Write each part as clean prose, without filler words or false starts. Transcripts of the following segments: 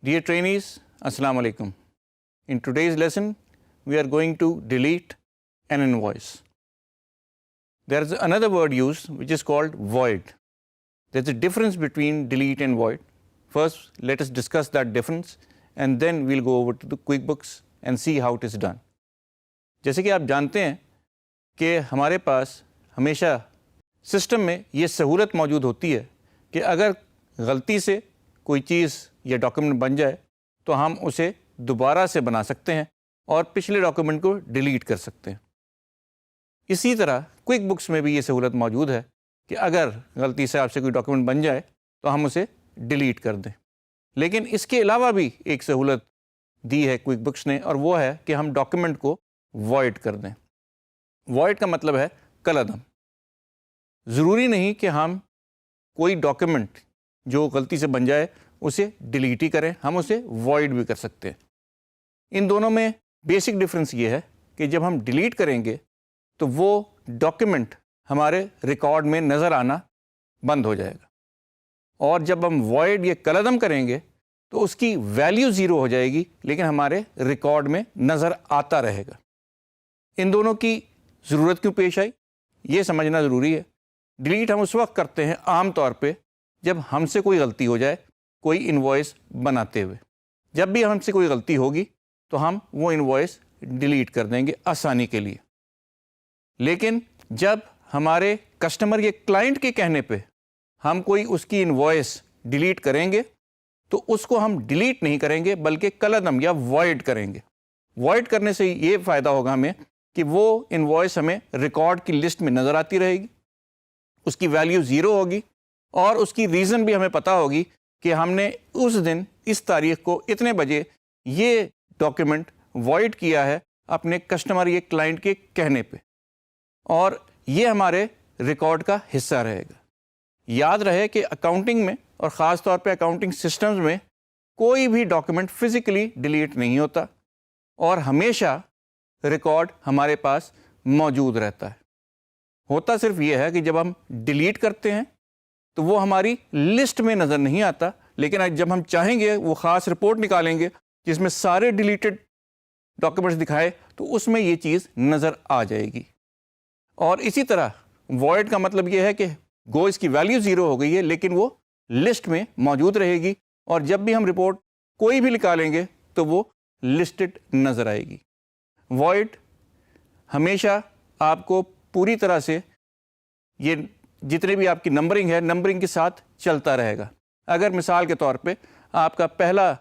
Dear trainees, Assalamu alaikum. In today's lesson, we are going to delete an invoice. There is another word used which is called void. There's a difference between delete and void. First, let us discuss that difference and then we'll go over to the QuickBooks and see how it is done. جیسے کہ آپ جانتے ہیں کہ ہمارے پاس ہمیشہ system میں یہ سہولت موجود ہوتی ہے کہ اگر غلطی سے کوئی چیز یا ڈاکیومنٹ بن جائے تو ہم اسے دوبارہ سے بنا سکتے ہیں اور پچھلے ڈاکیومنٹ کو ڈیلیٹ کر سکتے ہیں. اسی طرح کوئک بکس میں بھی یہ سہولت موجود ہے کہ اگر غلطی سے آپ سے کوئی ڈاکیومنٹ بن جائے تو ہم اسے ڈیلیٹ کر دیں. لیکن اس کے علاوہ بھی ایک سہولت دی ہے کوئک بکس نے، اور وہ ہے کہ ہم ڈاکیومنٹ کو وائڈ کر دیں. وائڈ کا مطلب ہے کالعدم. ضروری نہیں کہ ہم کوئی ڈاکیومنٹ جو غلطی سے بن جائے اسے ڈیلیٹ ہی کریں، ہم اسے وائڈ بھی کر سکتے ہیں. ان دونوں میں بیسک ڈفرنس یہ ہے کہ جب ہم ڈیلیٹ کریں گے تو وہ ڈاکیومنٹ ہمارے ریکارڈ میں نظر آنا بند ہو جائے گا، اور جب ہم وائڈ یا کالعدم کریں گے تو اس کی ویلیو زیرو ہو جائے گی لیکن ہمارے ریکارڈ میں نظر آتا رہے گا. ان دونوں کی ضرورت کیوں پیش آئی یہ سمجھنا ضروری ہے. ڈیلیٹ ہم اس وقت کرتے ہیں عام طور پہ جب ہم سے کوئی غلطی ہو جائے کوئی انوائس بناتے ہوئے. جب بھی ہم سے کوئی غلطی ہوگی تو ہم وہ انوائس ڈیلیٹ کر دیں گے آسانی کے لیے. لیکن جب ہمارے کسٹمر یا کلائنٹ کے کہنے پہ ہم کوئی اس کی انوائس ڈیلیٹ کریں گے تو اس کو ہم ڈیلیٹ نہیں کریں گے بلکہ کالعدم یا وائڈ کریں گے. وائڈ کرنے سے یہ فائدہ ہوگا ہمیں کہ وہ انوائس ہمیں ریکارڈ کی لسٹ میں نظر آتی رہے گی، اس کی ویلیو زیرو ہوگی، اور اس کی ریزن بھی ہمیں پتہ ہوگی کہ ہم نے اس دن اس تاریخ کو اتنے بجے یہ ڈاکیومنٹ وائڈ کیا ہے اپنے کسٹمر یا کلائنٹ کے کہنے پہ، اور یہ ہمارے ریکارڈ کا حصہ رہے گا. یاد رہے کہ اکاؤنٹنگ میں اور خاص طور پہ اکاؤنٹنگ سسٹمز میں کوئی بھی ڈاکیومنٹ فزیکلی ڈیلیٹ نہیں ہوتا اور ہمیشہ ریکارڈ ہمارے پاس موجود رہتا ہے. ہوتا صرف یہ ہے کہ جب ہم ڈیلیٹ کرتے ہیں تو وہ ہماری لسٹ میں نظر نہیں آتا، لیکن جب ہم چاہیں گے وہ خاص رپورٹ نکالیں گے جس میں سارے ڈیلیٹڈ ڈاکیومنٹس دکھائے تو اس میں یہ چیز نظر آ جائے گی. اور اسی طرح وائڈ کا مطلب یہ ہے کہ گو اس کی ویلیو زیرو ہو گئی ہے لیکن وہ لسٹ میں موجود رہے گی، اور جب بھی ہم رپورٹ کوئی بھی نکالیں گے تو وہ لسٹڈ نظر آئے گی. وائڈ ہمیشہ آپ کو پوری طرح سے یہ جتنے بھی آپ کی نمبرنگ ہے نمبرنگ کے ساتھ چلتا رہے گا. اگر مثال کے طور پہ آپ کا پہلا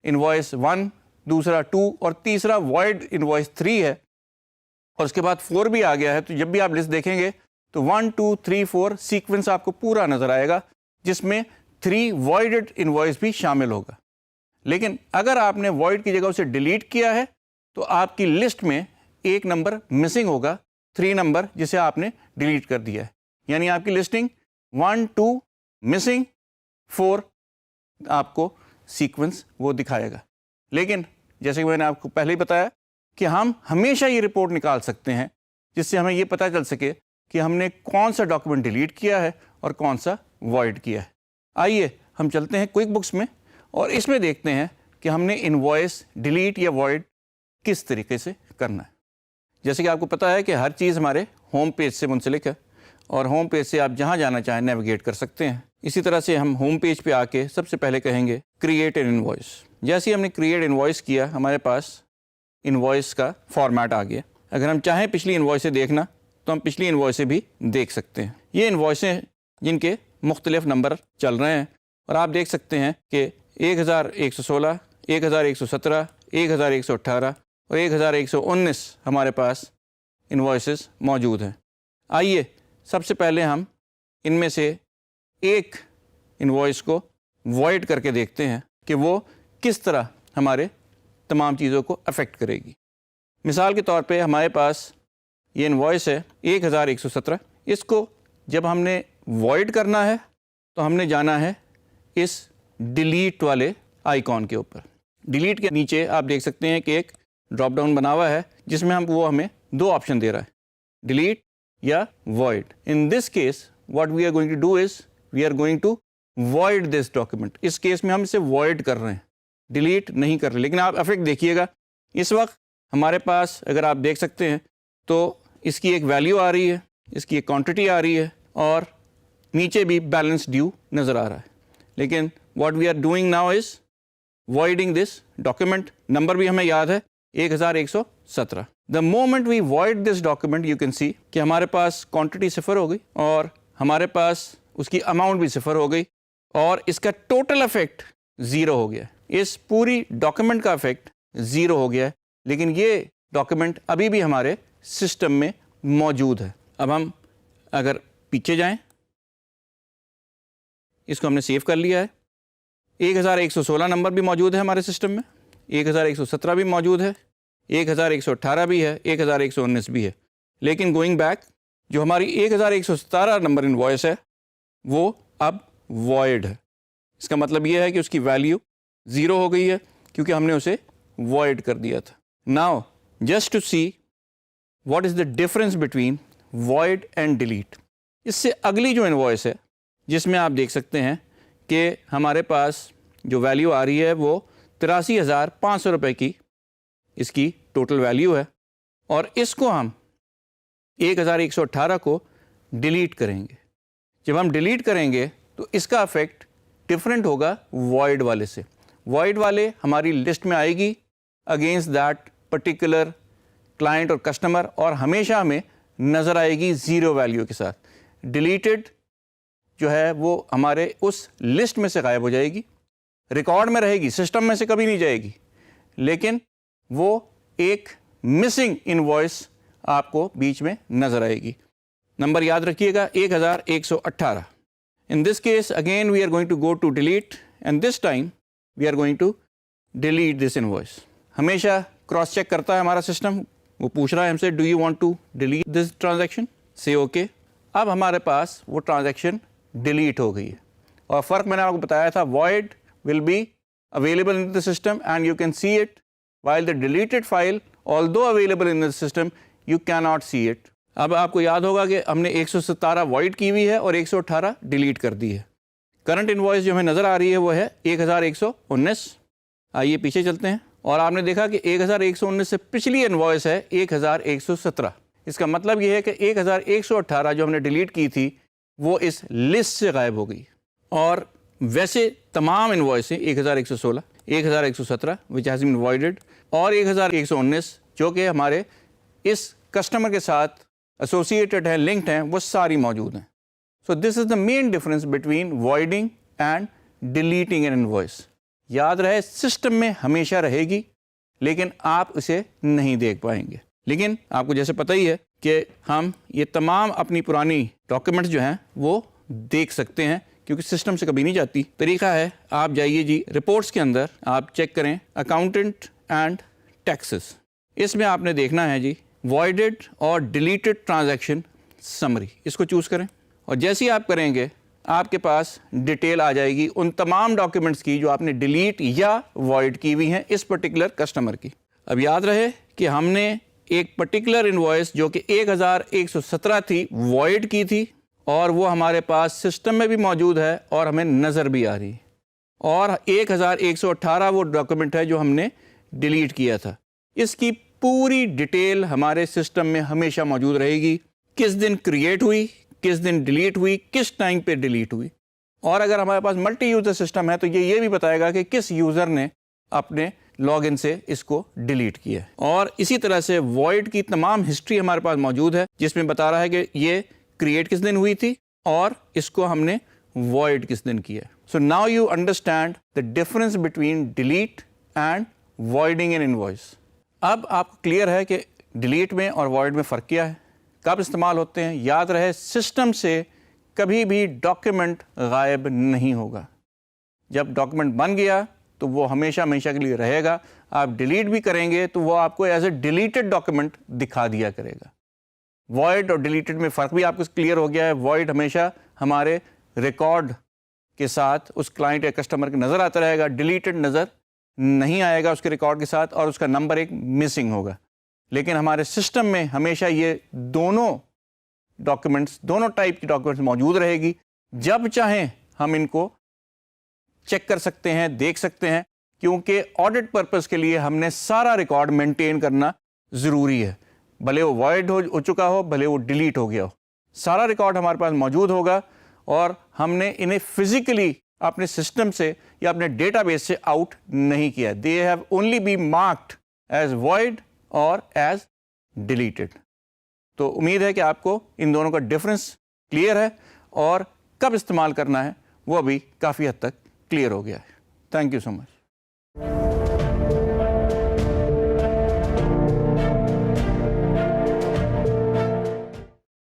انوائس 1، دوسرا 2 اور تیسرا وائڈ انوائس 3 ہے اور اس کے بعد 4 بھی آ گیا ہے، تو جب بھی آپ لسٹ دیکھیں گے تو 1 2 3 4 سیکوینس آپ کو پورا نظر آئے گا جس میں 3 وائڈڈ انوائس بھی شامل ہوگا. لیکن اگر آپ نے وائڈ کی جگہ اسے ڈیلیٹ کیا ہے تو آپ کی لسٹ میں ایک نمبر مسنگ ہوگا، 3 نمبر جسے آپ نے ڈیلیٹ کر دیا ہے. یعنی آپ کی لسٹنگ 1 2 مسنگ 4 آپ کو سیکوینس وہ دکھائے گا. لیکن جیسے کہ میں نے آپ کو پہلے ہی بتایا کہ ہم ہمیشہ یہ رپورٹ نکال سکتے ہیں جس سے ہمیں یہ پتہ چل سکے کہ ہم نے کون سا ڈاکیومنٹ ڈیلیٹ کیا ہے اور کون سا وائڈ کیا ہے. آئیے ہم چلتے ہیں کوئک بکس میں اور اس میں دیکھتے ہیں کہ ہم نے انوائس ڈیلیٹ یا وائڈ کس طریقے سے کرنا ہے. جیسے کہ آپ کو پتہ ہے کہ ہر چیز ہمارے ہوم پیج سے منسلک ہے اور ہوم پیج سے آپ جہاں جانا چاہیں نیویگیٹ کر سکتے ہیں. اسی طرح سے ہم ہوم پیج پہ آ کے سب سے پہلے کہیں گے کریٹ این انوائس. جیسے ہی ہم نے کریٹ انوائس کیا ہمارے پاس انوائس کا فارمیٹ آ گیا. اگر ہم چاہیں پچھلی انوائسیں دیکھنا تو ہم پچھلی انوائسیں بھی دیکھ سکتے ہیں. یہ انوائسیں جن کے مختلف نمبر چل رہے ہیں اور آپ دیکھ سکتے ہیں کہ 1116 1117 1118 اور 1119 ہمارے پاس انوائسز موجود ہیں. آئیے سب سے پہلے ہم ان میں سے ایک انوائس کو وائڈ کر کے دیکھتے ہیں کہ وہ کس طرح ہمارے تمام چیزوں کو افیکٹ کرے گی. مثال کے طور پہ ہمارے پاس یہ انوائس ہے 1117. اس کو جب ہم نے وائڈ کرنا ہے تو ہم نے جانا ہے اس ڈیلیٹ والے آئیکن کے اوپر. ڈیلیٹ کے نیچے آپ دیکھ سکتے ہیں کہ ایک ڈراپ ڈاؤن بنا ہوا ہے جس میں وہ ہمیں 2 آپشن دے رہا ہے، ڈیلیٹ یا void. In this case what we are going to do is we are going to void this document. اس کیس میں ہم اسے void کر رہے ہیں. ڈیلیٹ نہیں کر رہے. لیکن آپ افیکٹ دیکھیے گا, اس وقت ہمارے پاس اگر آپ دیکھ سکتے ہیں تو اس کی ایک ویلیو آ رہی ہے, اس کی ایک کوانٹٹی آ رہی ہے, اور نیچے بھی بیلنس ڈیو نظر آ رہا ہے. لیکن what we are doing now is voiding this document. Number بھی ہمیں یاد ہے 1117. The moment we void this document, you can see کہ ہمارے پاس کوانٹٹی صفر ہو گئی اور ہمارے پاس اس کی اماؤنٹ بھی صفر ہو گئی, اور اس کا ٹوٹل افیکٹ زیرو ہو گیا. اس پوری ڈاکیومنٹ کا افیکٹ زیرو ہو گیا ہے, لیکن یہ ڈاکیومنٹ ابھی بھی ہمارے سسٹم میں موجود ہے. اب ہم اگر پیچھے جائیں, اس کو ہم نے سیو کر لیا ہے. 1116 نمبر بھی موجود ہے ہمارے سسٹم میں, 1117 بھی موجود ہے, 1118 بھی ہے, 1119 بھی ہے. لیکن گوئنگ بیک, جو ہماری 1117 نمبر انوائس ہے وہ اب وائڈ ہے. اس کا مطلب یہ ہے کہ اس کی ویلیو زیرو ہو گئی ہے کیونکہ ہم نے اسے وائڈ کر دیا تھا. Now just to see what is the difference between wide and delete. اس سے اگلی جو انوائس ہے جس میں آپ دیکھ سکتے ہیں کہ ہمارے پاس جو ویلیو آ رہی ہے وہ 83,500 روپے کی اس کی ٹوٹل ویلیو ہے, اور اس کو ہم 1118 کو ڈیلیٹ کریں گے. جب ہم ڈیلیٹ کریں گے تو اس کا افیکٹ ڈفرینٹ ہوگا وائڈ والے سے. وائڈ والے ہماری لسٹ میں آئے گی اگینسٹ دیٹ پرٹیکولر کلائنٹ اور کسٹمر, اور ہمیشہ ہمیں نظر آئے گی زیرو ویلیو کے ساتھ. ڈیلیٹڈ جو ہے وہ ہمارے اس لسٹ میں سے غائب ہو جائے گی, ریکارڈ میں رہے گی, سسٹم میں سے کبھی نہیں جائے گی, لیکن وہ ایک مسنگ انوائس آپ کو بیچ میں نظر آئے گی. نمبر یاد رکھیے گا 1118. In this case again we are going to go to delete, and this time we are going to delete this invoice. ہمیشہ کراس چیک کرتا ہے ہمارا سسٹم, وہ پوچھ رہا ہے ہم سے do you want to delete this transaction, say okay. اب ہمارے پاس وہ ٹرانزیکشن ڈیلیٹ ہو گئی ہے, اور فرق میں نے آپ کو بتایا تھا void will be available in the system and you can see it, while the deleted file although available in the system you cannot see it. اب آپ کو یاد ہوگا کہ ہم نے 117 void کی ہوئی ہے اور 118 ڈیلیٹ کر دی ہے. کرنٹ انوائس جو ہمیں نظر آ رہی ہے وہ ہے 1119. آئیے پیچھے چلتے ہیں, اور آپ نے دیکھا کہ 1119 سے پچھلی انوائس ہے 1117. اس کا مطلب یہ ہے کہ 1118 جو ہم نے ڈیلیٹ کی تھی وہ اس لسٹ سے غائب ہو گئی. اور ویسے تمام انوائسیں 1116, 1117 which has been voided, اور 1119 جو کہ ہمارے اس کسٹمر کے ساتھ ایسوسیٹڈ ہیں, لنکڈ ہیں, وہ ساری موجود ہیں. So this is the main difference between voiding and deleting an invoice. یاد رہے سسٹم میں ہمیشہ رہے گی لیکن آپ اسے نہیں دیکھ پائیں گے. لیکن آپ کو جیسے پتہ ہی ہے کہ ہم یہ تمام اپنی پرانی ڈاکیومنٹس جو ہیں وہ دیکھ سکتے ہیں کیونکہ سسٹم سے کبھی نہیں جاتی. طریقہ ہے, آپ جائیے جی رپورٹس کے اندر, آپ چیک کریں اکاؤنٹنٹ اینڈ ٹیکسز. اس میں آپ نے دیکھنا ہے جی voided اور deleted transaction summary, اس کو چوز کریں, اور جیسے ہی آپ کریں گے آپ کے پاس ڈیٹیل آ جائے گی ان تمام ڈاکیومنٹس کی جو آپ نے ڈیلیٹ یا void کی ہوئی ہیں اس پرٹیکولر کسٹمر کی. اب یاد رہے کہ ہم نے ایک پرٹیکولر انوائس جو کہ 1117 تھی void کی تھی, اور وہ ہمارے پاس سسٹم میں بھی موجود ہے اور ہمیں نظر بھی آ رہی ہے, اور 1118 وہ ڈاکیومنٹ ہے جو ہم نے ڈیلیٹ کیا تھا. اس کی پوری ڈیٹیل ہمارے سسٹم میں ہمیشہ موجود رہے گی, کس دن کریٹ ہوئی, کس دن ڈیلیٹ ہوئی, کس ٹائم پہ ڈیلیٹ ہوئی. اور اگر ہمارے پاس ملٹی یوزر سسٹم ہے تو یہ بھی بتائے گا کہ کس یوزر نے اپنے لاگ ان سے اس کو ڈیلیٹ کیا ہے. اور اسی طرح سے وائڈ کی تمام ہسٹری ہمارے پاس موجود ہے جس میں بتا رہا ہے کہ یہ کریٹ کس دن ہوئی تھی اور اس کو ہم نے وائڈ کس دن کیا. So now you understand the difference between delete and voiding an invoice. اب آپ کو کلیئر ہے کہ ڈیلیٹ میں اور وائڈ میں فرق کیا ہے, کب استعمال ہوتے ہیں. یاد رہے سسٹم سے کبھی بھی ڈاکیومنٹ غائب نہیں ہوگا. جب ڈاکیومنٹ بن گیا تو وہ ہمیشہ کے لیے رہے گا. آپ ڈیلیٹ بھی کریں گے تو وہ آپ کو ایز اے ڈیلیٹڈ ڈاکیومنٹ دکھا دیا کرے گا. وائڈ اور ڈیلیٹڈ میں فرق بھی آپ کو کلیئر ہو گیا ہے. وائڈ ہمیشہ ہمارے ریکارڈ کے ساتھ اس کلائنٹ یا کسٹمر کے نظر آتا رہے گا, ڈیلیٹڈ نظر نہیں آئے گا اس کے ریکارڈ کے ساتھ, اور اس کا نمبر ایک مسنگ ہوگا. لیکن ہمارے سسٹم میں ہمیشہ یہ دونوں ڈاکیومنٹس, دونوں ٹائپ کی ڈاکیومنٹس موجود رہے گی. جب چاہیں ہم ان کو چیک کر سکتے ہیں, دیکھ سکتے ہیں, کیونکہ آڈٹ پرپز کے لیے ہم نے سارا ریکارڈ مینٹین کرنا ضروری ہے، بھلے وہ وائڈ ہو چکا ہو، بھلے وہ ڈیلیٹ ہو گیا ہو، سارا ریکارڈ ہمارے پاس موجود ہوگا، اور ہم نے انہیں فزیکلی اپنے سسٹم سے یا اپنے ڈیٹا بیس سے آؤٹ نہیں کیا. They have only be marked as void اور ایز ڈیلیٹڈ. تو امید ہے کہ آپ کو ان دونوں کا ڈفرنس کلیئر ہے، اور کب استعمال کرنا ہے وہ بھی کافی حد تک کلیئر ہو گیا ہے. Thank you so much.